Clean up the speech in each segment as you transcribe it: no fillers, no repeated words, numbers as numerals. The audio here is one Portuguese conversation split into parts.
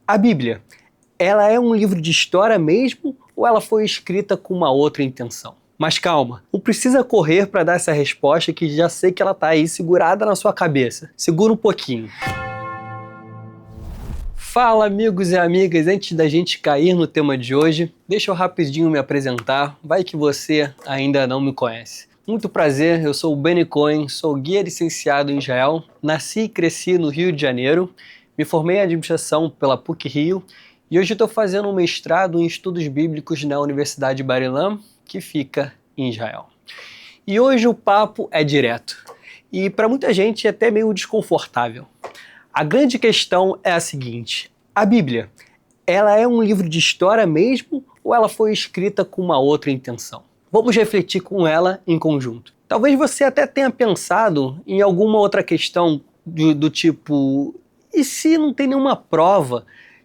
A Bíblia, ela é um livro de história mesmo ou ela foi escrita com uma outra intenção? Mas calma, não precisa correr para dar essa resposta que já sei que ela está aí segurada na sua cabeça. Segura um pouquinho. Fala amigos e amigas, antes da gente cair no tema de hoje, deixa eu rapidinho me apresentar, vai que você ainda não me conhece. Muito prazer, eu sou o Benny Cohen, sou guia licenciado em Israel, nasci e cresci no Rio de Janeiro, me formei em administração pela PUC-Rio e hoje estou fazendo um mestrado em estudos bíblicos na Universidade Bar-Ilan, que fica em Israel. E hoje o papo é direto e para muita gente é até meio desconfortável. A grande questão é a seguinte: a Bíblia, ela é um livro de história mesmo ou ela foi escrita com uma outra intenção? Vamos refletir com ela em conjunto. Talvez você até tenha pensado em alguma outra questão do tipo, e se não tem nenhuma prova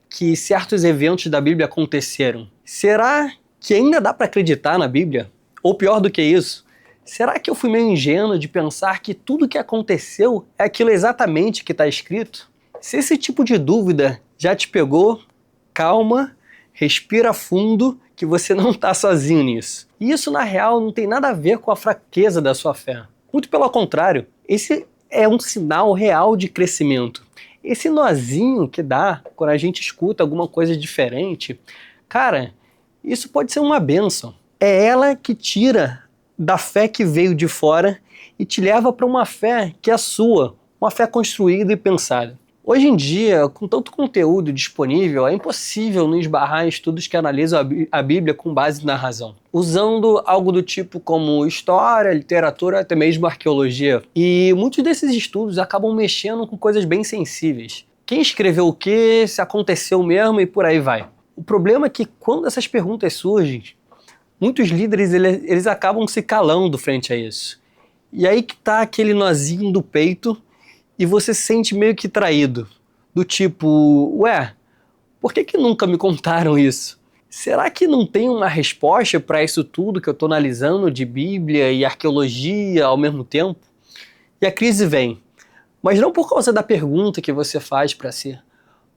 que certos eventos da Bíblia aconteceram? Será que ainda dá para acreditar na Bíblia? Ou pior do que isso, será que eu fui meio ingênuo de pensar que tudo que aconteceu é aquilo exatamente que está escrito? Se esse tipo de dúvida já te pegou, calma, respira fundo que você não está sozinho nisso. E isso, na real, não tem nada a ver com a fraqueza da sua fé. Muito pelo contrário, esse é um sinal real de crescimento. Esse nozinho que dá quando a gente escuta alguma coisa diferente, cara, isso pode ser uma bênção. É ela que tira da fé que veio de fora e te leva para uma fé que é sua, uma fé construída e pensada. Hoje em dia, com tanto conteúdo disponível, é impossível não esbarrar em estudos que analisam a Bíblia com base na razão, usando algo do tipo como história, literatura, até mesmo arqueologia. E muitos desses estudos acabam mexendo com coisas bem sensíveis. Quem escreveu o quê, se aconteceu mesmo e por aí vai. O problema é que quando essas perguntas surgem, muitos líderes eles acabam se calando frente a isso. E aí que tá aquele nozinho do peito e você se sente meio que traído. Do tipo, ué, por que nunca me contaram isso? Será que não tem uma resposta para isso tudo que eu estou analisando de Bíblia e arqueologia ao mesmo tempo? E a crise vem, mas não por causa da pergunta que você faz para si,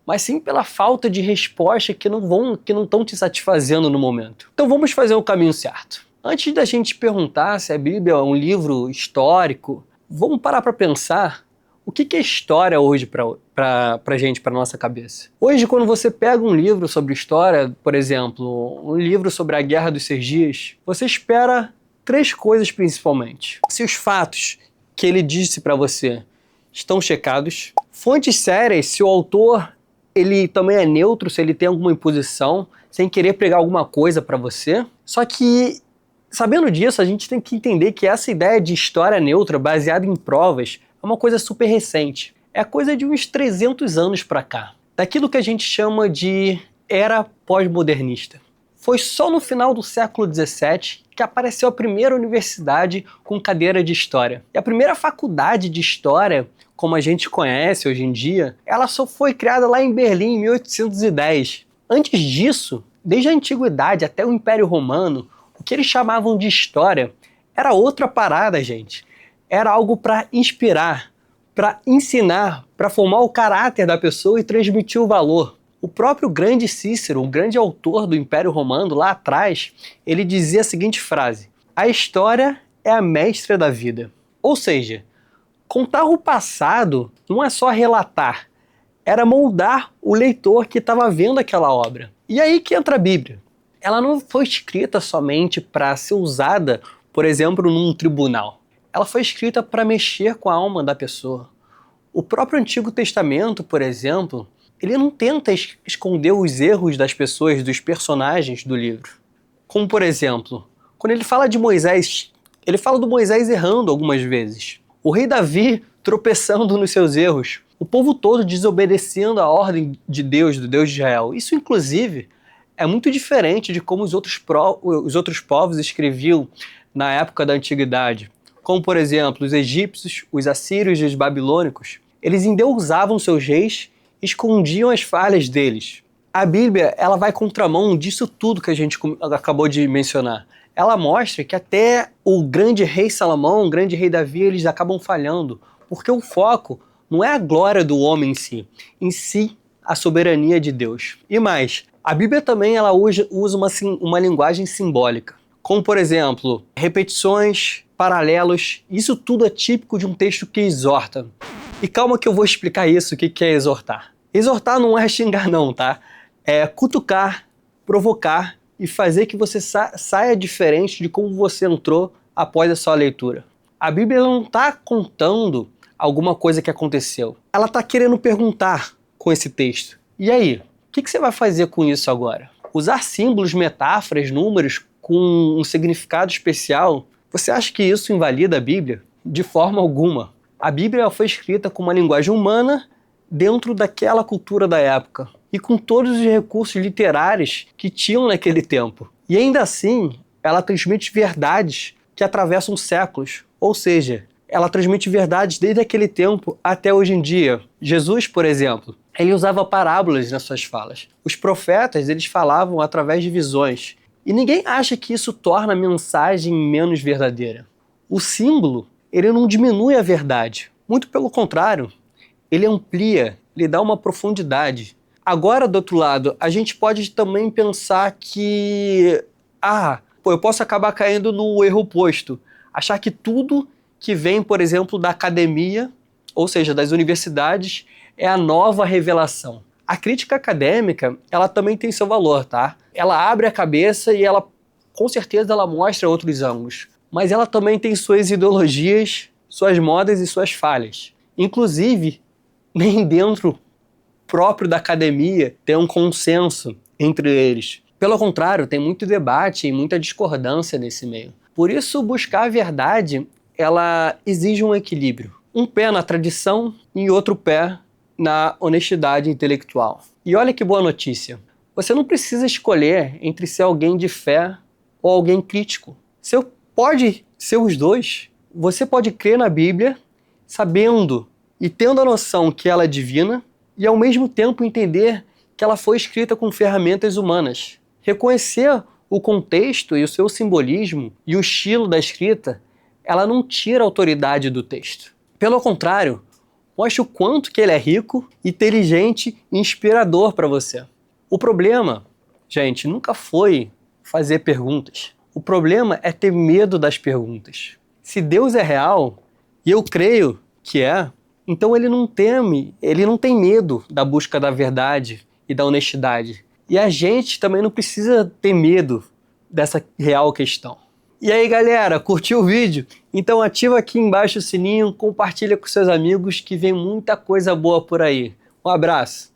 mas sim pela falta de resposta que não estão te satisfazendo no momento. Então vamos fazer o caminho certo. Antes da gente perguntar se a Bíblia é um livro histórico, vamos parar para pensar o que é história hoje para gente, para nossa cabeça. Hoje, quando você pega um livro sobre história, por exemplo, um livro sobre a Guerra dos 6 Dias, você espera 3 coisas principalmente. Se os fatos que ele disse para você estão checados, fontes sérias, se o autor ele também é neutro, se ele tem alguma imposição, sem querer pregar alguma coisa para você. Só que, sabendo disso, a gente tem que entender que essa ideia de história neutra, baseada em provas, é uma coisa super recente. É coisa de uns 300 anos para cá. Daquilo que a gente chama de era pós-modernista. Foi só no final do século XVII que apareceu a primeira universidade com cadeira de história. E a primeira faculdade de história, como a gente conhece hoje em dia, ela só foi criada lá em Berlim em 1810. Antes disso, desde a Antiguidade até o Império Romano, o que eles chamavam de história era outra parada, gente. Era algo para inspirar, para ensinar, para formar o caráter da pessoa e transmitir o valor. O próprio grande Cícero, o grande autor do Império Romano, lá atrás, ele dizia a seguinte frase: a história é a mestra da vida. Ou seja, contar o passado não é só relatar, era moldar o leitor que estava vendo aquela obra. E aí que entra a Bíblia. Ela não foi escrita somente para ser usada, por exemplo, num tribunal. Ela foi escrita para mexer com a alma da pessoa. O próprio Antigo Testamento, por exemplo, ele não tenta esconder os erros das pessoas, dos personagens do livro. Como, por exemplo, quando ele fala de Moisés, ele fala do Moisés errando algumas vezes. O rei Davi tropeçando nos seus erros. O povo todo desobedecendo a ordem de Deus, do Deus de Israel. Isso, inclusive, é muito diferente de como os outros povos escreviam na época da Antiguidade. Como, por exemplo, os egípcios, os assírios e os babilônicos. Eles endeusavam seus reis e escondiam as falhas deles. A Bíblia, ela vai contramão disso tudo que a gente acabou de mencionar. Ela mostra que até o grande rei Salomão, o grande rei Davi, eles acabam falhando, porque o foco não é a glória do homem em si a soberania de Deus. E mais, a Bíblia também ela usa uma linguagem simbólica, como por exemplo, repetições, paralelos, isso tudo é típico de um texto que exorta. E calma que eu vou explicar isso, o que é exortar. Exortar não é xingar não, tá? É cutucar, provocar e fazer que você saia diferente de como você entrou após a sua leitura. A Bíblia não está contando alguma coisa que aconteceu. Ela está querendo perguntar com esse texto. E aí, o que você vai fazer com isso agora? Usar símbolos, metáforas, números com um significado especial, você acha que isso invalida a Bíblia? De forma alguma. A Bíblia foi escrita com uma linguagem humana dentro daquela cultura da época e com todos os recursos literários que tinham naquele tempo. E ainda assim, ela transmite verdades que atravessam séculos. Ou seja, ela transmite verdades desde aquele tempo até hoje em dia. Jesus, por exemplo, ele usava parábolas nas suas falas. Os profetas, eles falavam através de visões. E ninguém acha que isso torna a mensagem menos verdadeira. O símbolo, ele não diminui a verdade. Muito pelo contrário, ele amplia, ele dá uma profundidade. Agora, do outro lado, a gente pode também pensar que... eu posso acabar caindo no erro oposto. Achar que tudo que vem, por exemplo, da academia, ou seja, das universidades, é a nova revelação. A crítica acadêmica, ela também tem seu valor, tá? Ela abre a cabeça e ela, com certeza, ela mostra outros ângulos. Mas ela também tem suas ideologias, suas modas e suas falhas. Inclusive, nem dentro próprio da academia tem um consenso entre eles. Pelo contrário, tem muito debate e muita discordância nesse meio. Por isso, buscar a verdade, ela exige um equilíbrio. Um pé na tradição e outro pé na honestidade intelectual. E olha que boa notícia. Você não precisa escolher entre ser alguém de fé ou alguém crítico. Você pode ser os dois. Você pode crer na Bíblia, sabendo e tendo a noção que ela é divina, e ao mesmo tempo entender que ela foi escrita com ferramentas humanas. Reconhecer o contexto e o seu simbolismo e o estilo da escrita, ela não tira a autoridade do texto. Pelo contrário, mostra o quanto que ele é rico, inteligente e inspirador para você. O problema, gente, nunca foi fazer perguntas. O problema é ter medo das perguntas. Se Deus é real, e eu creio que é, então ele não tem medo da busca da verdade e da honestidade. E a gente também não precisa ter medo dessa real questão. E aí, galera, curtiu o vídeo? Então ativa aqui embaixo o sininho, compartilha com seus amigos que vem muita coisa boa por aí. Um abraço!